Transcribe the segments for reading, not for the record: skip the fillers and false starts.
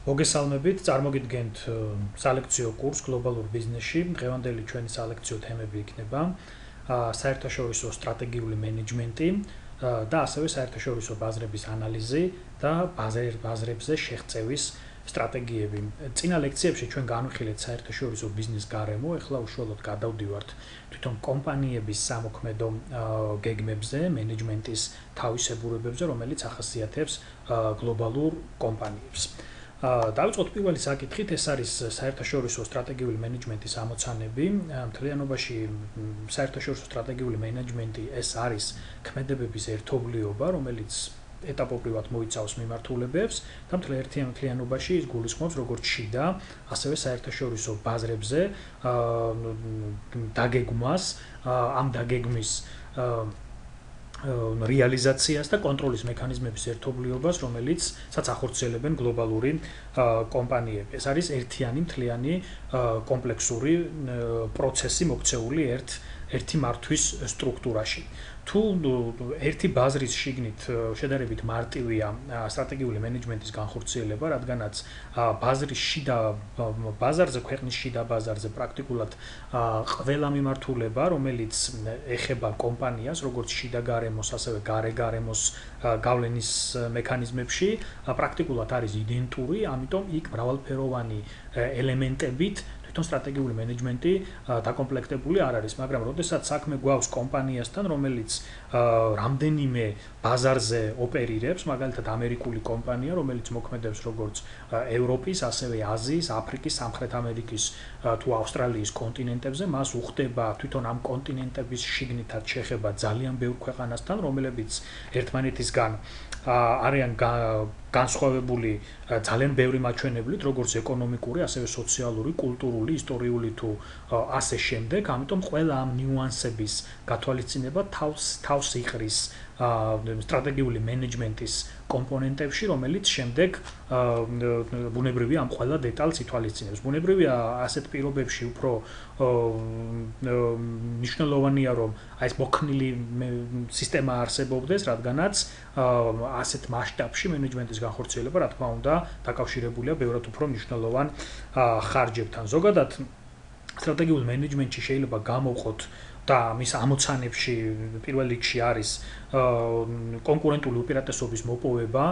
მოგესალმებით, წარმოგიდგენთ სალექციო კურს გლობალურ ბიზნესში. დღევანდელი ჩვენი სალექციო თემები იქნება საერთაშორისო სტრატეგიული მენეჯმენტი და ასევე საერთაშორისო ბაზრების ანალიზი და ბაზრებზე შეღწევის სტრატეგიები. წინა ლექციებში ჩვენ განვიხილეთ საერთაშორისო ბიზნეს გარემო, ეხლა უშუალოდ გადავდივართ თვითონ კომპანიების სამოქმედო გეგმებზე, მენეჯმენტის თავისებურებებზე, რომელიც ახასიათებს გლობალურ კომპანიებს. დავიწყოთ პირველი საკითხით, ეს არის საერთაშორისო სტრატეგიული მენეჯმენტის ამოცანები. მთლიანობაში საერთაშორისო სტრატეგიული მენეჯმენტი ეს არის ქმედებების ერთობლიობა, რომელიც ეტაპობრივად მოიცავს მიმართულებებს და მთლიანობაში ის გულისხმობს როგორც შიდა, ასევე საერთაშორისო ბაზრებზე დაგეგმვას, ამ დაგეგმვის რეალიზაციას და კონტროლის მექანიზმების ერთობლიობას, რომელიცაც ახორციელებენ გლობალური კომპანიები. ეს არის ერთიანი მთლიანი კომპლექსური პროცესი მოქცეული ერთი მართვის სტრუქტურაში. თუ ერთი ბაზრის შიგნით შედარებით მარტივია სტრატეგიული მენეჯმენტის განხორციელება, რადგანაც ბაზრის შიდა ბაზარზე, ქვეყნის შიდა ბაზარზე პრაქტიკულად ყველა მიმართულება, რომელიც ეხება კომპანიას, როგორც შიდა გარემოს, ასევე გარე გარემოს გავლენის მექანიზმებში, პრაქტიკულად არის იდენტური, ამიტომ იქ მრავალფეროვანი ელემენტებით თვითონ სტრატეგიული მენეჯმენტი დაკომპლექტებული არ არის, მაგრამ როდესაც საქმე გვაქვს კომპანიასთან, რომელიც რამდენიმე ბაზარზე ოპერირებს, მაგალითად ამერიკული კომპანია, რომელიც მოქმედებს როგორც ევროპის, ასევე აზიის, აფრიკის, სამხრეთ ამერიკის თუ ავსტრალიის კონტინენტებზე, მას უხდება თვითონ ამ კონტინენტების შიგნითაც შეხება ძალიან ბევრ ქვეყანასთან, რომლებიც ერთმანეთისგან არიან განსხვავებული ძალიან ბევრი მაჩვენებლით, როგორც ეკონომიკური, ასევე სოციალური, კულტურული, ისტორიული თუ ასე შემდეგ, ამიტომ ყველა ამ ნიუანსების გათვალისწინება თავს იყრის სტრატეგიული მენეჯმენტის კომპონენტებში, რომელიც შემდეგ ბუნებრივია ამ ყველა დეტალს ითვალისწინებს. ბუნებრივია ასეთ პირობებში უფრო მნიშვნელოვანია, რომ ეს მოქნილი სისტემა არსებობდეს, რადგანაც ასეთ მასშტაბში მენეჯმენტის განხორციელება, რა თქმა უნდა, დაკავშირებულია ბევრად უფრო მნიშვნელოვან ხარჯებთან. ზოგადად, სტრატეგიულ მენეჯმენტში შეიძლება გამოვყოთ და მის ამოცანებში პირველ რიგში არის კონკურენტული უპირატესობის მოპოვება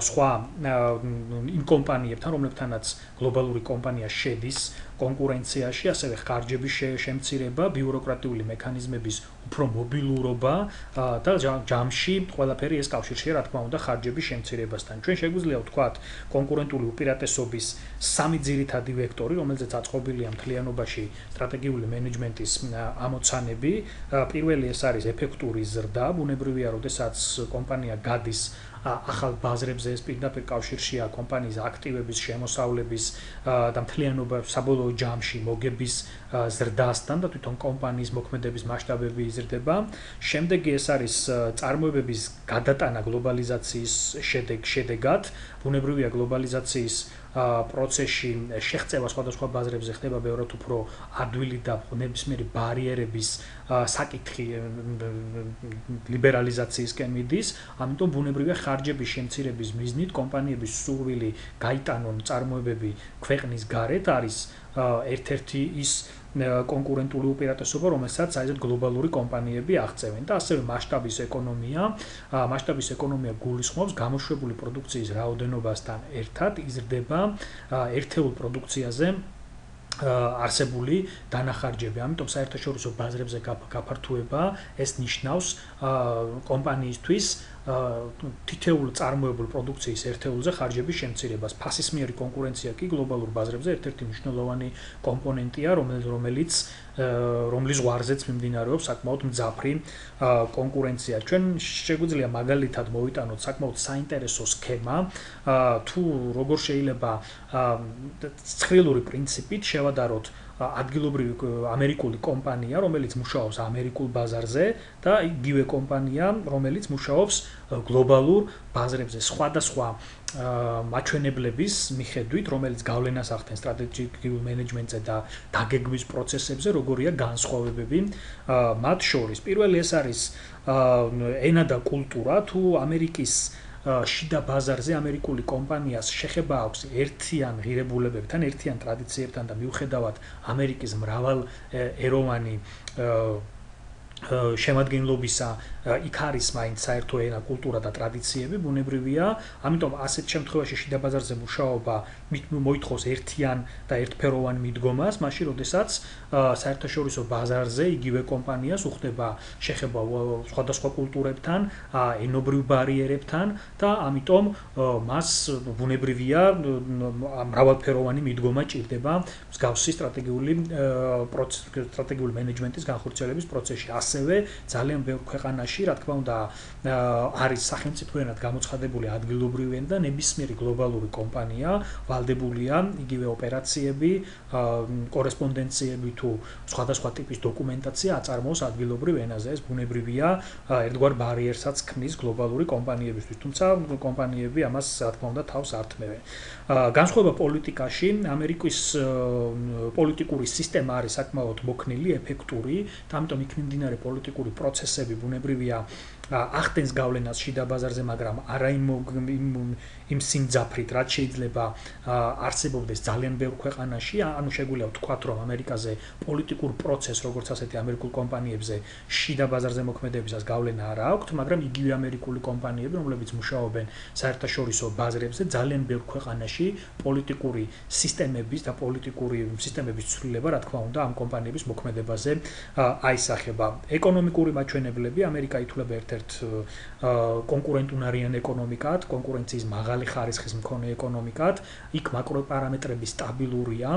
სხვა იმ კომპანიებთან, რომლებთანაც გლობალური კომპანია შედის კონკურენციაში, ასევე ხარჯების შემცირება, ბიუროკრატიული მექანიზმების უფრო მობილურობა და ჯამში ყველაფერი ეს კავშირშია, რა თქმა უნდა, ხარჯების შემცირებასთან. ჩვენ შეგვიძლია ვთქვათ კონკურენტული უპირატესობის სამი ძირითადი ვექტორი, რომელზეც აწყობილია მთლიანობაში სტრატეგიული მენეჯმენტის ამოცანები. პირველი ეს არის ეფექტური ზრდა, ბუნებრივია, როდესაც კომპანია გადის ახალ ბაზრებზე, ეს პირდაპირ კავშირშია კომპანიის აქტივების, შემოსავლების და მთლიანობა საბოლოო ჯამში მოგების ზრდასთან და თვითონ კომპანიის მოქმედების მასშტაბები იზრდება. შემდეგი ეს არის წარმოებების გადატანა გლობალიზაციის შედეგად. ბუნებრივია, გლობალიზაციის პროცესში შეღწევა სხვადასხვა ბაზრებზე ხდება ბევრად უფრო ადვილი და ნებისმიერი ბარიერების საკითხი ლიბერალიზაციისკენ მიდის, ამიტომ ბუნებრივია ხარჯების შემცირების მიზნით კომპანიების სურვილი გაიტანონ წარმოებები ქვეყნის გარეთ არის ერთ-ერთი ის კონკურენტული უპირატესობა, რომელსაც საერთოდ გლობალური კომპანიები აღწევენ და ასევე მასშტაბის ეკონომია გულისხმობს გამოშვებული პროდუქციის რაოდენობასთან ერთად იზრდება ერთეულ პროდუქციაზე არსებული დანახარჯები. ამიტომ საერთაშორისო ბაზრებზე გაფართოება ეს ნიშნავს კომპანიისთვის თითოეულ წარმოებულ პროდუქციის ერთეულზე ხარჯების შემცირებას. ფასისმიერი კონკურენცია კი გლობალურ ბაზრებზე ერთ-ერთი მნიშვნელოვანი კომპონენტია, რომლის ზღვარზეც მიმდინარეობს საკმაოდ მძაფრი კონკურენცია. ჩვენ შეგვიძლია მაგალითად მოვიტანოთ საკმაოდ საინტერესო სქემა, თუ როგორ შეიძლება ცხრილური პრინციპით შევადაროთ ადგილობრივი ამერიკული კომპანია, რომელიც მუშაობს ამერიკულ ბაზარზე და იგივე კომპანია, რომელიც მუშაობს გლობალურ ბაზრებზე სხვადასხვა მაჩვენებლების მიხედვით, რომელიც გავლენას ახდენს სტრატეგიულ მენეჯმენტზე და დაგეგმვის პროცესებზე, როგორია განსხვავებები მათ შორის. პირველი ეს არის ენა და კულტურა, თუ ამერიკის შიდა ბაზარზე ამერიკული კომპანიას შეხება აქვს ერთიან ღირებულებებთან, ერთიან ტრადიციებთან და მიუხედავად ამერიკის მრავალ ეროვანი შემადგენლობისა იქ არის მაინც საერთო ენა, კულტურა და ტრადიციები, ბუნებრივია, ამიტომ ასეთ შემთხვევაში შიდა ბაზარზე მუშაობა მოითხოვს ერთიან და ერთფეროვან მიდგომას, მაშინ როდესაც საერთაშორისო ბაზარზე იგივე კომპანიას უხდება შეხება სხვადასხვა კულტურებთან, ენობრივ ბარიერებთან და ამიტომ მას ბუნებრივია მრავალფეროვანი მიდგომა ჭირდება მსგავსი სტრატეგიული მენეჯმენტის განხორციელების პროცესში. ასევე ძალიან ბევრ ქვეყანაში, რა თქმა უნდა, არის სახელმწიფოენად გამოცხადებული ადგილობრივი ენა და ნებისმიერი გლობალური კომპანია ვალდებულია იგივე ოპერაციები, კორესპონდენციები თუ სხვადასხვა ტიპის დოკუმენტაცია აწარმოოს ადგილობრივ ენაზე. ეს ბუნებრივია, ერთგვარ ბარიერსაც ქმნის გლობალური კომპანიებისთვის, თუმცა კომპანიები ამას, რა თქმა უნდა, თავს არ თმევენ. განსხვავება პოლიტიკაში, ამერიკის პოლიტიკური სისტემა არის საკმაოდ მოქნილი, ეფექტური და ამიტომ იქ მიმდინარე პოლიტიკური პროცესები ბუნებრივია ახდენს გავლენას შიდა ბაზარზე, მაგრამ არა იმ სიმძაფრით, რაც შეიძლება არსებობდეს ძალიან ბევრ ქვეყანაში. ანუ შეგვიძლია ვთქვათ, რომ ამერიკაზე პოლიტიკურ პროცესს, როგორც ასეთი ამერიკულ კომპანიებზე, შიდა ბაზარზე მოქმედებისას გავლენა არ აქვს, მაგრამ იგივე ამერიკული კომპანიები, რომლებიც მუშაობენ საერთაშორისო ბაზრებზე, ძალიან ბევრ ქვეყანაში პოლიტიკური სისტემების და პოლიტიკური სისტემების ცვლილება, რა თქმა უნდა, ამ კომპანიების მოქმედებაზე აისახება. ეკონომიკური მაჩვენებლები, ამერიკა ითვლება ერთ-ერთ კონკურენტუნარიან ეკონომიკად, კონკურენციის მაღალი ხარისხის მქონე ეკონომიკად, იქ მაკროპარამეტრები სტაბილურია,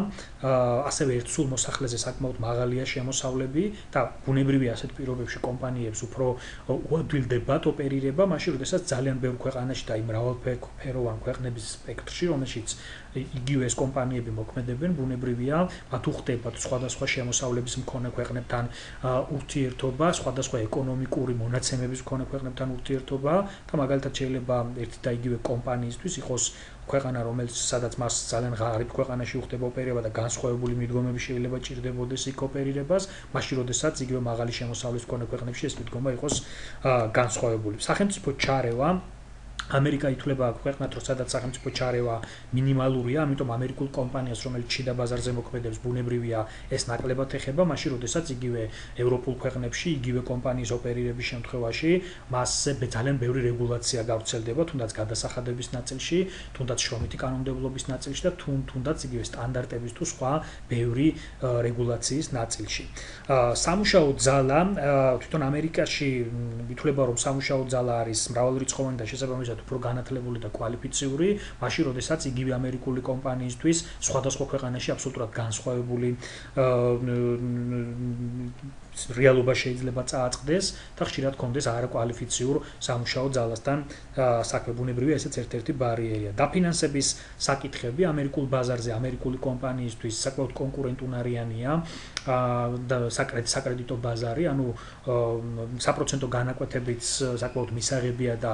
ასევე ერთ სულ მოსახლეზე საკმაოდ მაღალია შემოსავლები და ბუნებრივია ასეთ პირობებში კომპანიებს უფრო უადვილდებათ ოპერირება, მაშინ როდესაც ძალიან ბევრ ქვეყანაში და იმ მრავალფეროვან ქვეყნების სპექტრში, რომელშიც იგივე ეს კომპანიები მოქმედებენ, ბუნებრივია, მათ უხდებათ სხვადასხვა შემოსავლების მქონე ქვეყნებთან ურთიერთობა, სხვადასხვა ეკონომიკური მონაცემების მქონე ქვეყნებთან ურთიერთობა და მაგალითად შეიძლება ერთი და იგივე კომპანიისთვის იყოს ქვეყანა, რომელიც სადაც მას ძალიან ღარიბ ქვეყანაში უხდება ოპერირება და განსხვავებული მიდგომები შეიძლება ჭირდებოდეს იქ ოპერირებას, მაშინ როდესაც იგივე მაღალი შემოსავლის მქონე ქვეყნებში ეს მიდგომა იყოს განსხვავებული. სახელმწიფო ჩარევა ამერიკა ითვლება ქვეყნად, რომ სადაც სახელმწიფო ჩარევა მინიმალურია, ამიტომ ამერიკულ კომპანიას, რომელიც შიდა ბაზარზე მოქმედებს, ბუნებრივია ეს ნაკლებად ეხება, მაშინ როდესაც იგივე ევროპულ ქვეყნებში, იგივე კომპანიის ოპერირების შემთხვევაში, მასზე ძალიან ბევრი რეგულაცია გავრცელდება, თუნდაც გადასახადების ნაწილში, თუნდაც შრომითი კანონმდებლობის ნაწილში და თუნდაც იგივე სტანდარტების თუ სხვა ბევრი რეგულაციის ნაწილში. სამუშაო ძალა, თვითონ ამერიკაში ითვლება, რომ სამუშაო ძალა არის მრავალრიცხოვანი და შესაბამისად უფრო განათლებული და კვალიფიციური, მაშინ როდესაც იგივე ამერიკული კომპანიისთვის სხვადასხვა ქვეყანაში აბსოლუტურად განსხვავებული რეალობა შეიძლება წააწყდეს და ხშირად კონდეს არაკვალიფიციურ სამუშაო ძალასთან საქმე. ბუნებრივია, ესეც ერთ-ერთი ბარიერია. დაფინანსების საკითხები ამერიკულ ბაზარზე ამერიკული კომპანიისთვის საკმაოდ კონკურენტუნარიანია და საკრედიტო ბაზარი, ანუ საპროცენტო განაკვეთებით საკმაოდ მისაღებია და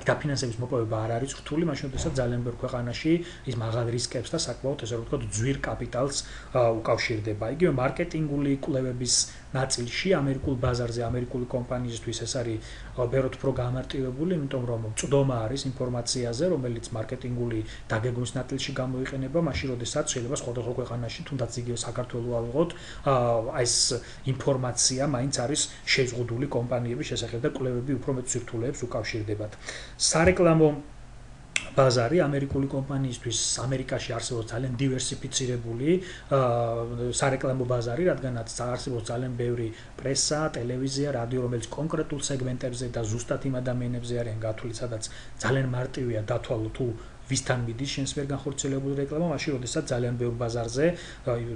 დაფინანსების მოპოვება არ არის რთული, მაშინ როდესაც ძალიან ბევრ ქვეყანაში ის მაღალ რისკებს და საკმაოდ ესე რომ ვთქვათ ძვირ კაპიტალს უკავშირდება. იგივე მარკეტინგული კვლევების ნაწილში ამერიკულ ბაზარზე ამერიკული კომპანიისთვის ეს არის ბევრად უფრო გამარტივებული, იმიტომ რომ წვდომა არის ინფორმაციაზე, რომელიც მარკეტინგული დაგეგმვის ნაწილში გამოიყენება, მაშინ როდესაც შეიძლება სხვადასხვა ქვეყანაში, თუნდაც იგივე საქართველოს ავიღოთ, ეს ინფორმაცია მაინც არის შეზღუდული კომპანიების შესახებ და კვლევები უფრო მეტ სირთულეებს უკავშირდებათ. სარეკლამო ბაზარი ამერიკული კომპანიისთვის ამერიკაში არსებობს ძალიან დივერსიფიცირებული სარეკლამო ბაზარი, რადგანაც არსებობს ძალიან ბევრი პრესა, ტელევიზია, რადიო, რომელიც კონკრეტულ სეგმენტებზე და ზუსტად იმ ადამიანებზე არიან გათვლილი, სადაც ძალიან მარტივია დათვალო თუ ვისთან მიდის შენს ვერ განხორციელებული რეკლამა, მაშინ როდესაც ძალიან ბევრ ბაზარზე,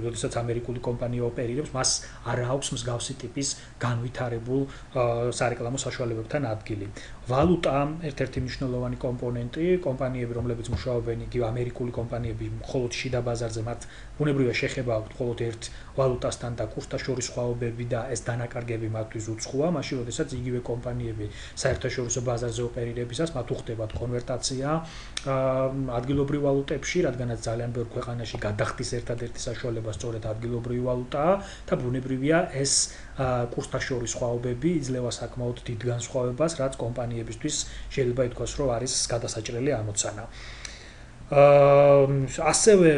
როდესაც ამერიკული კომპანია ოპერირებს, მას არ აქვს მსგავსი ტიპის განვითარებულ სარეკლამო საშუალებებთან ადგილი. ვალუტა ერთ-ერთი მნიშვნელოვანი კომპონენტი, კომპანიები, რომლებიც მუშაობენ იგივე ამერიკული კომპანიები, მხოლოდ შიდა ბაზარზე მათ ბუნებრივია შეხება აქვთ მხოლოდ ერთ ვალუტასთან და კურსთა შორის სხვაობები და ეს დანაკარგები მათთვის უცხოა, მაშინ როდესაც იგივე კომპანიები საერთაშორისო ბაზარზე ოპერირებისას მათ უხდებათ კონვერტაცია ადგილობრივ ვალუტებში, რადგანაც ძალიან ბევრ ქვეყანაში გადახდის ერთადერთი საშუალება სწორედ ადგილობრივი ვალუტაა და ბუნებრივია ეს კურსთა შორის სხვაობები იძლევა საკმაოდ დიდ განსხვავებას, რაც კომპანიებს კომპანიებისთვის შეიძლება ითქვას, რომ არის გადასაჭრელი ამოცანა. ასევე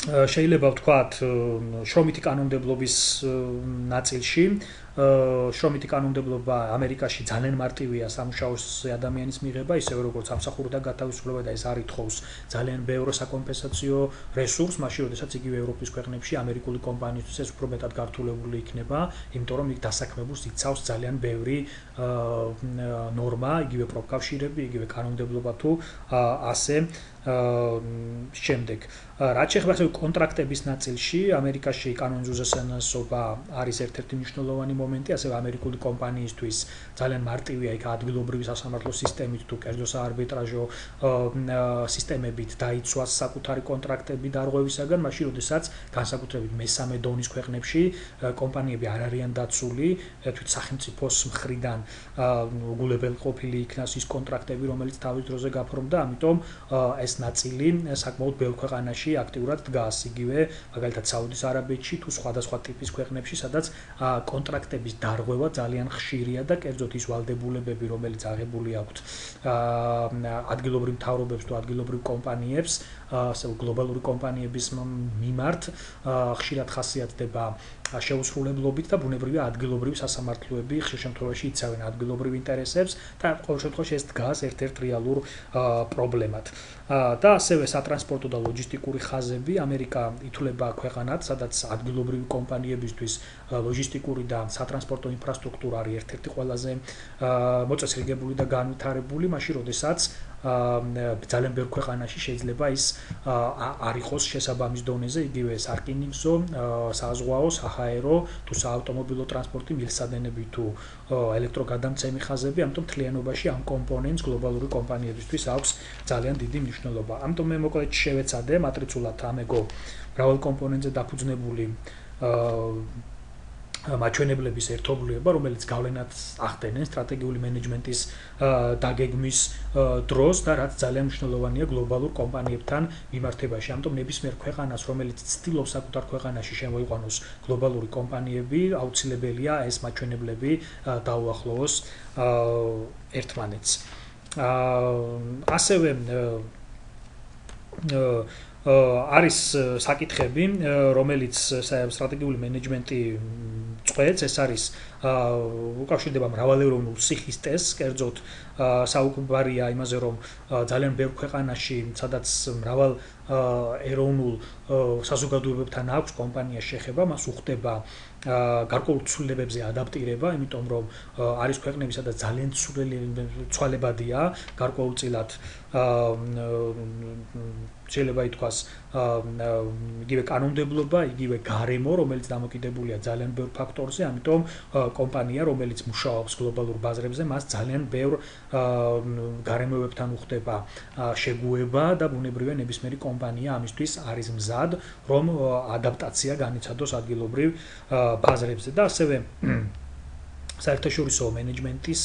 შეიძლება ვთქვათ, შრომითი კანონმდებლობის ნაწილში შრომითი კანონმდებლობა ამერიკაში ძალიან მარტივია სამუშაოსზე ადამიანის მიღება, ისევე როგორც სამსახურიდან გათავისუფლება და ეს არ ითხოვს ძალიან ბევრ საკომპენსაციო რესურსს, მაშინ როდესაც იგივე ევროპის ქვეყნებში ამერიკული კომპანიისთვის ეს უფრო მეტად გართულებული იქნება, იმიტომ რომ იქ დასაქმებულს იცავს ძალიან ბევრი ნორმა, იგივე პროფკავშირები, იგივე კანონმდებლობა თუ ასე შემდეგ. რაც შეეხება კონტრაქტების ნაწილში, ამერიკაში კანონზუსესობა არის ერთ-ერთი მნიშვნელოვანი მომენტი, ასევე ამერიკული კომპანიისთვის ძალიან მარტივია იქ ადგილობრივი სასამართლო სისტემით თუ კერძო საარბიტრაჟო სისტემებით დაიცვას საკუთარი კონტრაქტები დარღვევისაგან, მაშინ როდესაც განსაკუთრებით მესამე დონის ქვეყნებში კომპანიები არ არიან დაცული თვით სახელმწიფოს მხრიდან უგულებელ ყოფილი იქნას ის კონტრაქტები, რომელიც თავის დროზე გაფორმდა, ამიტომ ეს ნაწილი საკმაოდ ბევრ ქვეყანაში აქტიურად დგას, იგივე მაგალითად საუდის არაბეთში თუ სხვადასხვა ტიპის ქვეყნებში, სადაც კონტრაქტების დარღვევა ძალიან ხშირია და კერძოდ ის ვალდებულებები, რომელიც აღებული აქვთ ადგილობრივ მთავრობებს თუ ადგილობრივ კომპანიებს, ასე გლობალური კომპანიების მიმართ ხშირად ხასიათდება შეუსრულებლობით და ბუნებრივია ადგილობრივი სასამართლოები ხშირ შემთხვევაში იცავენ ადგილობრივ ინტერესებს და ყოველ შემთხვევაში ეს დგას ერთ-ერთ რეალურ პრობლემად. და ასევე სატრანსპორტო და ლოჯისტიკური ხაზები, ამერიკა ითვლება ქვეყანად, სადაც ადგილობრივი კომპანიებისთვის ლოჯისტიკური და სატრანსპორტო ინფრასტრუქტურა არის ერთ-ერთი ყველაზე მოწესრიგებული და განვითარებული, მაშინ როდესაც ძალიან ბევრ ქვეყანაში შეიძლება ის არ იყოს შესაბამის დონეზე, იგივე სარკინიგზო, საზღვაო, საჰაერო თუ საავტომობილო ტრანსპორტი, მილსადენები თუ ელექტროგადამცემი ხაზები, ამიტომ მთლიანობაში ამ კომპონენტს გლობალური კომპანიებისთვის აქვს ძალიან დიდი მნიშვნელობა. ამიტომ მე მოკლედ შევეცადე მატრიცულად ამეგო მრავალ კომპონენტზე დაფუძნებული მაჩვენებლების ერთობლიობა, რომელიც გავლენას ახდენენ სტრატეგიული მენეჯმენტის დაგეგმვის დროს და რაც ძალიან მნიშვნელოვანია გლობალურ კომპანიებთან მიმართებაში. ამიტომ ნებისმიერ ქვეყანას, რომელიც ცდილობს საკუთარ ქვეყანაში შემოიყვანოს გლობალური კომპანიები, აუცილებელია ეს მაჩვენებლები დაუახლოვოს ერთმანეთს. ასევე არის საკითხები, რომელიც სტრატეგიული მენეჯმენტი წყვეტს, ეს არის უკავშირდება მრავალეროვნულ სიხისტეს, კერძოდ საუბარია იმაზე, რომ ძალიან ბევრ ქვეყანაში, სადაც მრავალ ეროვნულ საზოგადოებებთან აქვს კომპანიას შეხება, მას უხდება გარკვეულ ცვლილებებზე ადაპტირება, იმიტომ რომ არის ქვეყნები, სადაც ძალიან ცვალებადია გარკვეულწილად შეიძლება ითქვას იგივე კანონმდებლობა, იგივე გარემო, რომელიც დამოკიდებულია ძალიან ბევრ ფაქტორზე, ამიტომ კომპანია, რომელიც მუშაობს გლობალურ ბაზრებზე, მას ძალიან ბევრ გარემოებებთან უხდება შეგუება და ბუნებრივია ნებისმიერი კომპანია ამისთვის არის მზად, რომ ადაპტაცია განიცადოს ადგილობრივ ბაზრებზე და ასევე საერთაშორისო მენეჯმენტის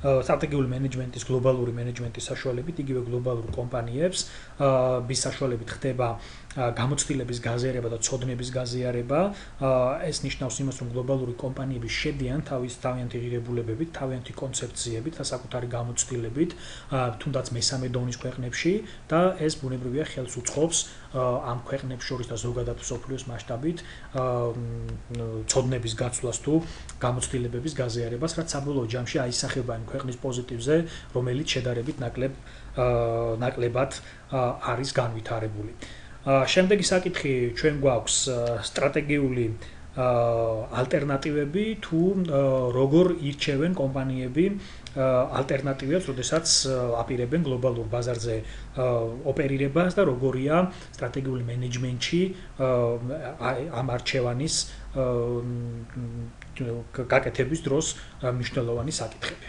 სტრატეგიული მენეჯმენტის გლობალური მენეჯმენტის საშუალებით იგივე გლობალურ კომპანიებს bis საშუალებით ხდება გამოცდილების გაზიარება და ცოდნების გაზიარება. ეს ნიშნავს იმას, რომ გლობალური კომპანიები შედიან თავიანთი ღირებულებებით, თავიანთი კონცეფციებით და საკუთარი გამოცდილებით, თუნდაც მესამე დონის ქვეყნებში და ეს ბუნებრივია ხელს უწყობს ამ ქვეყნებს შორის და ზოგადად მსოფლიოს მასშტაბით ცოდნების გაცვლას თუ გამოცდილებების გაზიარებას, რაც საბოლოო ჯამში აისახება იმ ქვეყნის პოზიტივზე, რომელიც შედარებით ნაკლებად არის განვითარებული. შემდეგი საკითხი ჩვენ გვაქვს სტრატეგიული ალტერნატივები თუ როგორ ირჩევენ კომპანიები ალტერნატივებს, როდესაც აპირებენ გლობალურ ბაზარზე ოპერირებას და როგორია სტრატეგიული მენეჯმენტში ამ არჩევანის გაკეთების დროს მნიშვნელოვანი საკითხები.